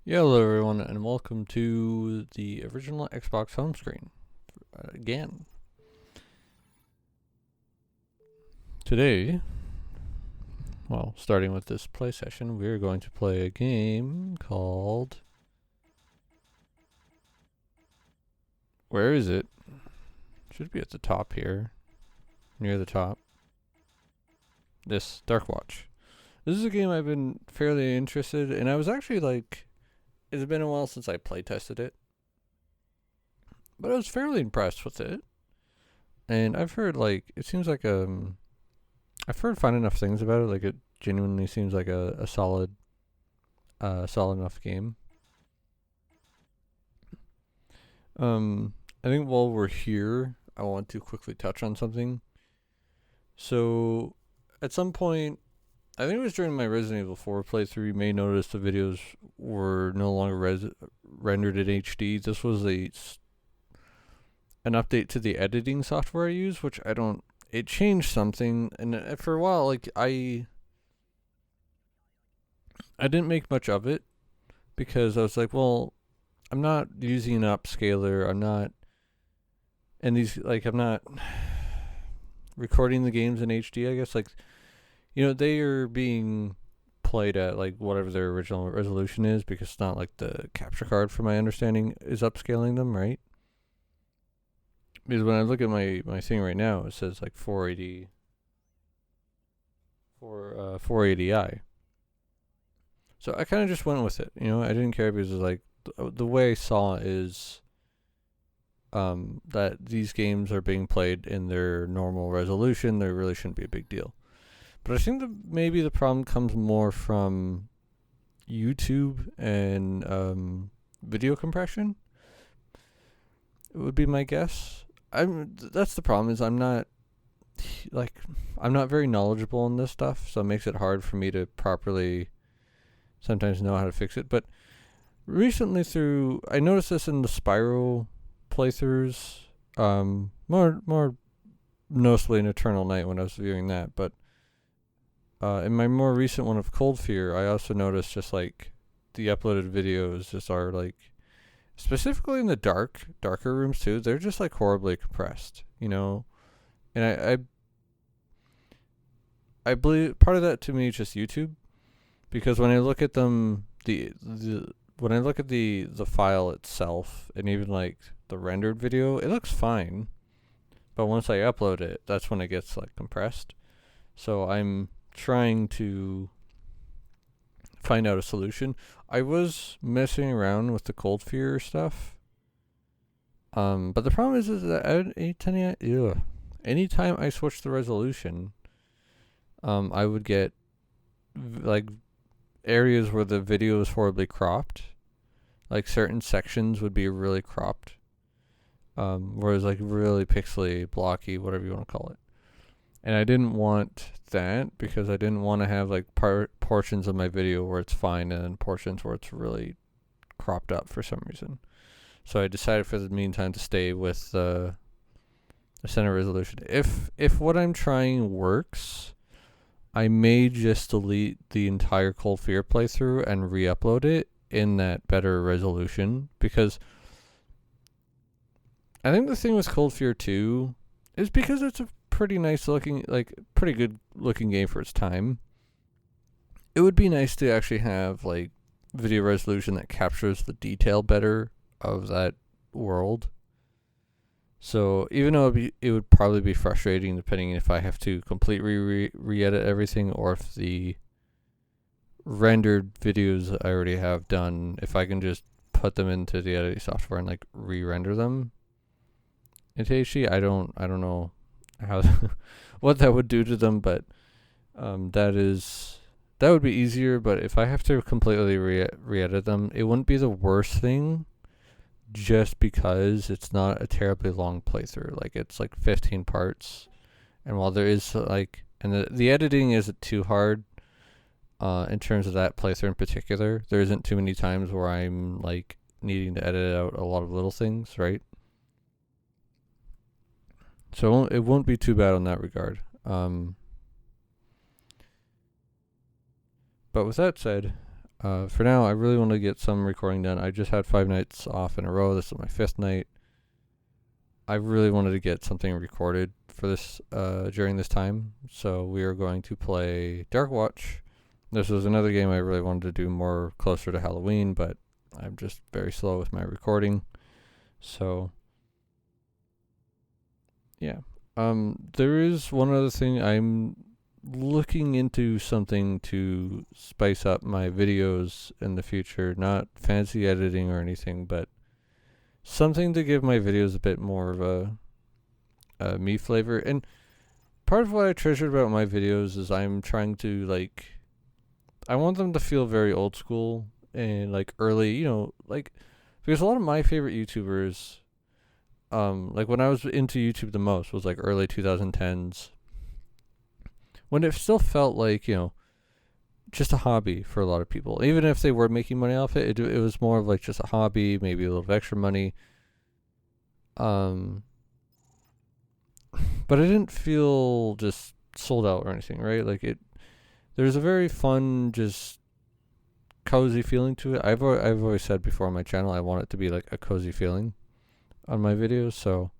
Yeah, hello everyone, and welcome to the original Xbox home screen again. Today, well, starting with this play session, we're going to play a game called. Where is it? Should be at the top here, near the top. This Darkwatch. This is a game I've been fairly interested in. I was actually like, it's been a while since I play tested it, but I was fairly impressed with it. And I've heard like it seems like I've heard fine enough things about it. Like it genuinely seems like a solid enough game. I think while we're here, I want to quickly touch on something. So, at some point, I think it was during my Resident Evil 4 playthrough, you may notice the videos were no longer rendered in HD. This was an update to the editing software I use, which I don't. It changed something, and for a while, like I didn't make much of it because I was like, well, I'm not using an upscaler. I'm not, and these like I'm not recording the games in HD. I guess like they are being played at like whatever their original resolution is because it's not like the capture card, from my understanding, is upscaling them, right? Because when I look at my thing right now, it says like 480 for 480i. So I kind of just went with it. I didn't care because it was like the way I saw it is that these games are being played in their normal resolution. There really shouldn't be a big deal. But I think that maybe the problem comes more from YouTube and video compression. It would be my guess. That's the problem is I'm not very knowledgeable in this stuff, so it makes it hard for me to properly sometimes know how to fix it. But recently I noticed this in the Spyro playthroughs, more noticeably in Eternal Night when I was viewing that, but in my more recent one of Cold Fear, I also noticed just like the uploaded videos just are like, specifically in the darker rooms too, they're just like horribly compressed, and I believe part of that to me is just YouTube, because when I look at them, when I look at the file itself and even like the rendered video, it looks fine, but once I upload it, that's when it gets like compressed. So I'm trying to find out a solution. I was messing around with the Cold Fear stuff, but the problem is that anytime I switch the resolution, I would get like areas where the video is horribly cropped. Like certain sections would be really cropped, whereas like really pixely, blocky, whatever you want to call it. And I didn't want that because I didn't want to have like portions of my video where it's fine and then portions where it's really cropped up for some reason. So I decided for the meantime to stay with the center resolution. If what I'm trying works, I may just delete the entire Cold Fear playthrough and re-upload it in that better resolution, because I think the thing with Cold Fear 2 is because it's a pretty nice looking, like pretty good looking game for its time. It would be nice to actually have like video resolution that captures the detail better of that world. So even though it would probably be frustrating depending if I have to completely re-edit everything, or if the rendered videos I already have done, if I can just put them into the editing software and like re-render them into HD, I don't know how what that would do to them, but that would be easier. But if I have to completely re-edit them, it wouldn't be the worst thing, just because it's not a terribly long playthrough. Like it's like 15 parts, and while there is like, and the editing isn't too hard in terms of that playthrough in particular, there isn't too many times where I'm like needing to edit out a lot of little things, right? So it won't be too bad on that regard. But with that said, For now, I really want to get some recording done. I just had 5 nights off in a row. This is my 5th night. I really wanted to get something recorded for this during this time, so we are going to play Darkwatch. This was another game I really wanted to do more closer to Halloween, but I'm just very slow with my recording. So, yeah. There is one other thing. I'm looking into something to spice up my videos in the future. Not fancy editing or anything, but something to give my videos a bit more of a me flavor. And part of what I treasured about my videos is I'm trying to, like, I want them to feel very old school and like early, because a lot of my favorite YouTubers, like when I was into YouTube the most was like early 2010s, when it still felt like, just a hobby for a lot of people. Even if they were making money off it, it was more of like just a hobby, maybe a little bit extra money. But I didn't feel just sold out or anything, right? There's a very fun, just cozy feeling to it. I've always said before on my channel, I want it to be like a cozy feeling on my videos. So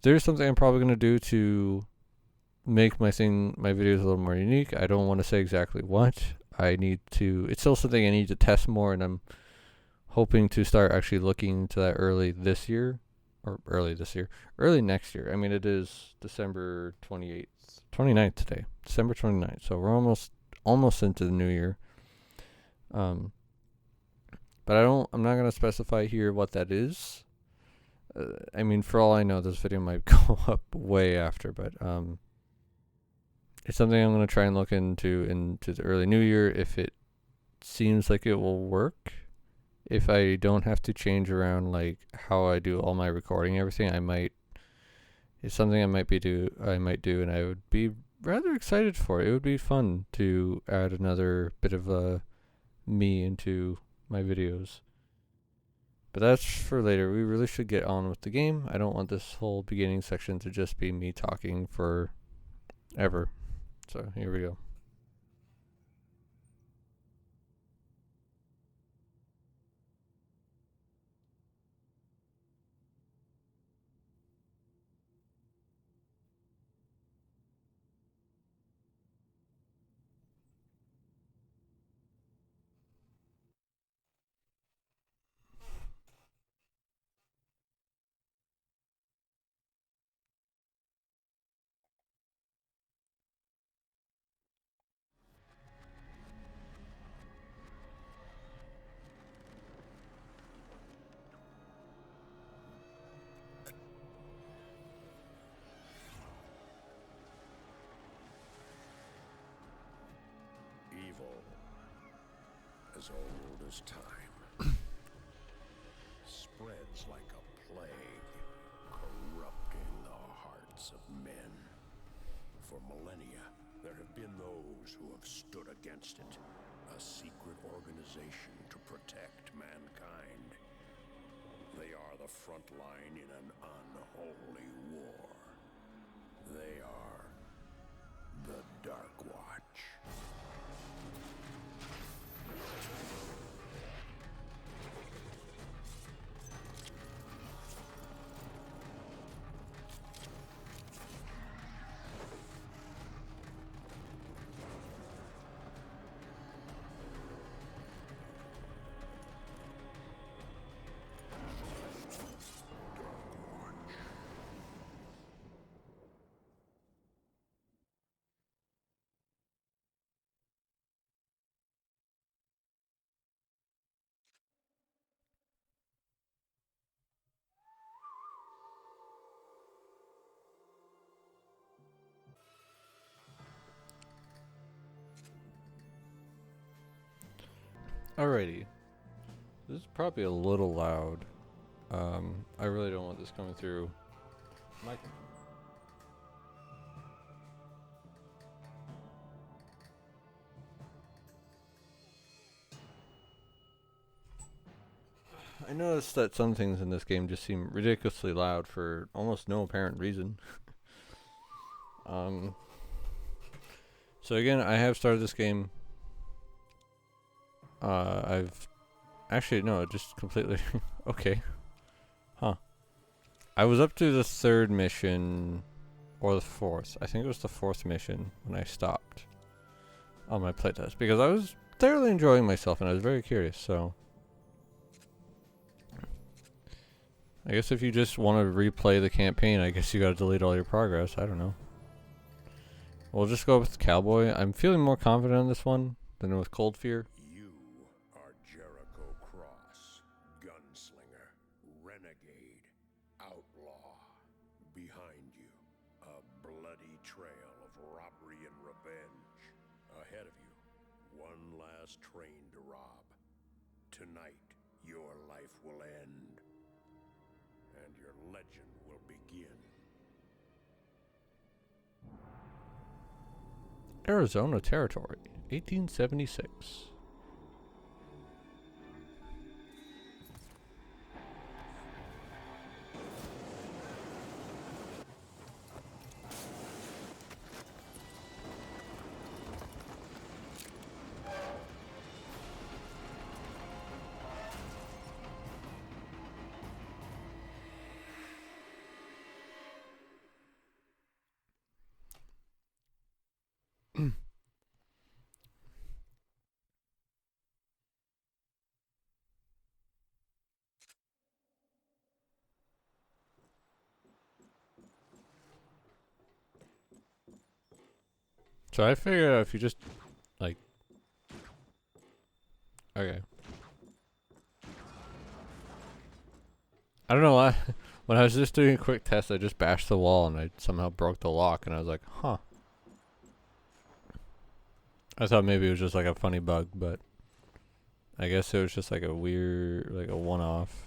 there's something I'm probably gonna do to make my videos a little more unique. I don't want to say exactly what. It's still something I need to test more, and I'm hoping to start actually looking into that early next year. I mean, it is December 29th today. December 29th. So we're almost into the new year. But I'm not going to specify here what that is. I mean, for all I know, this video might go up way after, but it's something I'm going to try and look into the early new year if it seems like it will work. If I don't have to change around like how I do all my recording and everything, it's something I might do, and I would be rather excited for it. It would be fun to add another bit of me into my videos. But that's for later. We really should get on with the game. I don't want this whole beginning section to just be me talking for ever. So here we go. Evil as old as time spreads like a plague, corrupting the hearts of men. For millennia, there have been those who have stood against it, a secret organization to protect mankind. They are the front line in an unholy war. They are the Darkwatch. Alrighty. This is probably a little loud. I really don't want this coming through. Mike. I noticed that some things in this game just seem ridiculously loud for almost no apparent reason. So again, I have started this game. I've actually no, it just completely okay. Huh. I was up to the 3rd mission or the 4th. I think it was the 4th mission when I stopped on my playtest because I was thoroughly enjoying myself and I was very curious, so I guess if you just want to replay the campaign, I guess you gotta delete all your progress. I don't know. We'll just go with Cowboy. I'm feeling more confident on this one than with Cold Fear. You are Jericho Cross, gunslinger, renegade, outlaw. Behind you, a bloody trail of robbery and revenge. Ahead of you, one last train to rob. Tonight, your life will end, and your legend will begin. Arizona Territory, 1876. So I figured out if you just, like, okay. I don't know why, when I was just doing a quick test, I just bashed the wall and I somehow broke the lock and I was like, huh. I thought maybe it was just like a funny bug, but I guess it was just like a weird, like a one-off.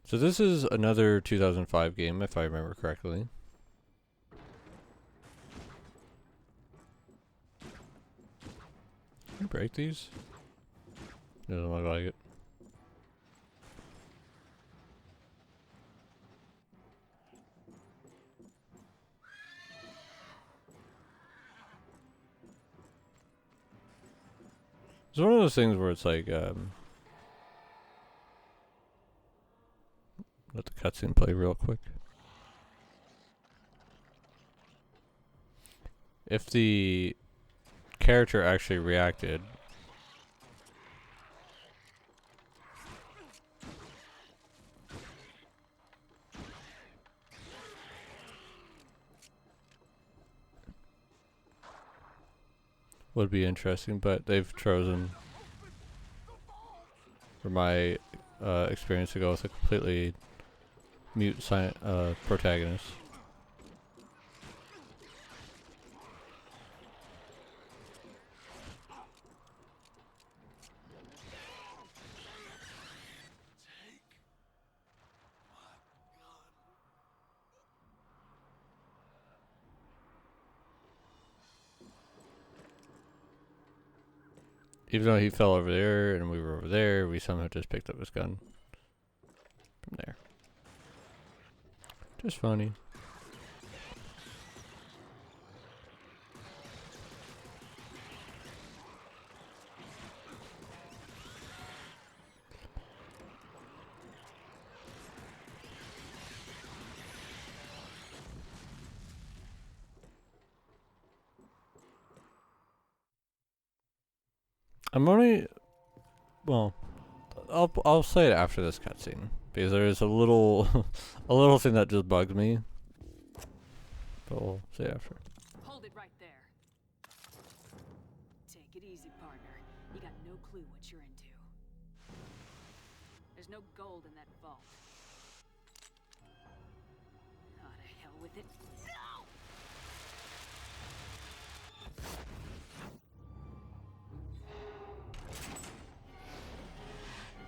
So this is another 2005 game, if I remember correctly. Can you break these? Doesn't look like it. It's one of those things where it's like, let the cutscene play real quick. If the character actually reacted, would be interesting, but they've chosen, for my experience, to go with a completely mute protagonist. Even though he fell over there and we were over there, we somehow just picked up his gun from there. Just funny. I'm only, well, I'll say it after this cutscene because there is a little a little thing that just bugs me. But we'll say it after. Hold it right there. Take it easy, partner. You got no clue what you're into. There's no gold in that vault. Oh, to hell with it. No!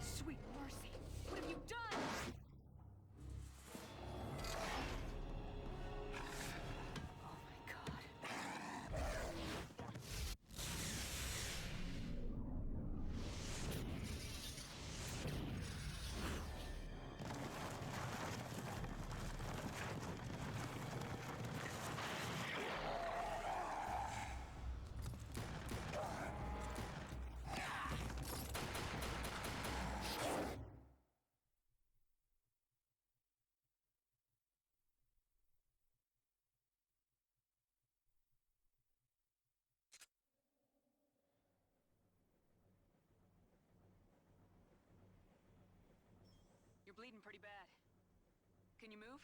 Sweet mercy. What have you done? Oh my god. bleeding pretty bad. Can you move?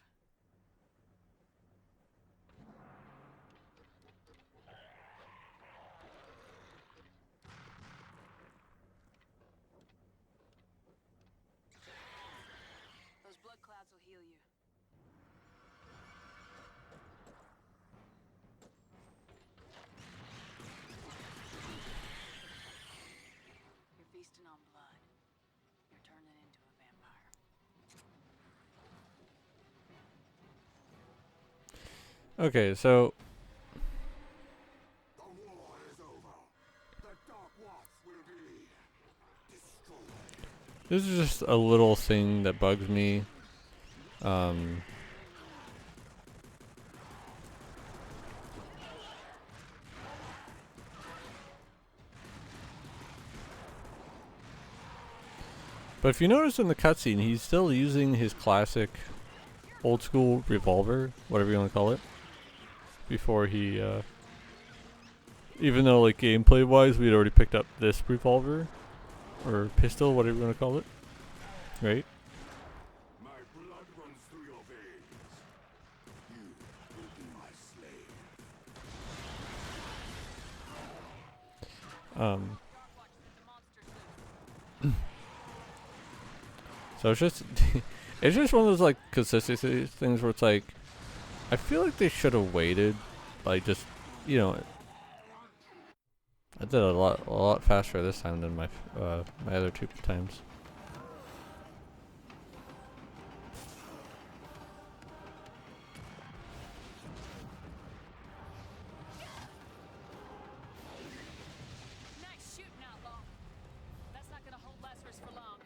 Those blood clouds will heal you. You're feasting on blood. You're turning into a vampire. Okay, so The war is over. The Darkwatch will be destroyed. this is just a little thing that bugs me. But if you notice in the cutscene, he's still using his classic old school revolver, whatever you want to call it, before he, even though like gameplay wise, we'd already picked up this revolver, or pistol, whatever you want to call it, right? My blood runs through your veins. You will be my slave. So it's just, it's just one of those like consistency things where it's like, I feel like they should have waited, like just, you know, I did a lot faster this time than my my other two times. Nice shooting, outlaw. That's not gonna hold Lazarus for long.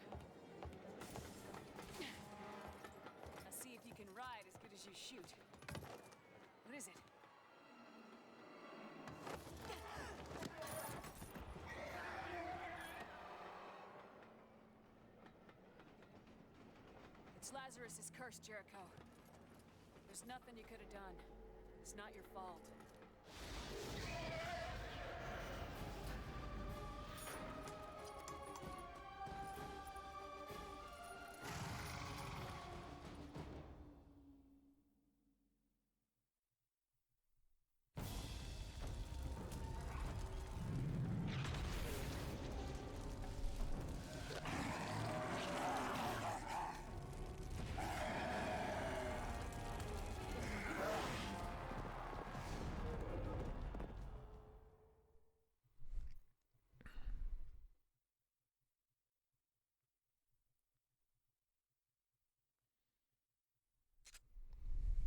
Now see if you can ride as good as you shoot. What is it? It's Lazarus's curse, Jericho. There's nothing you could have done. It's not your fault.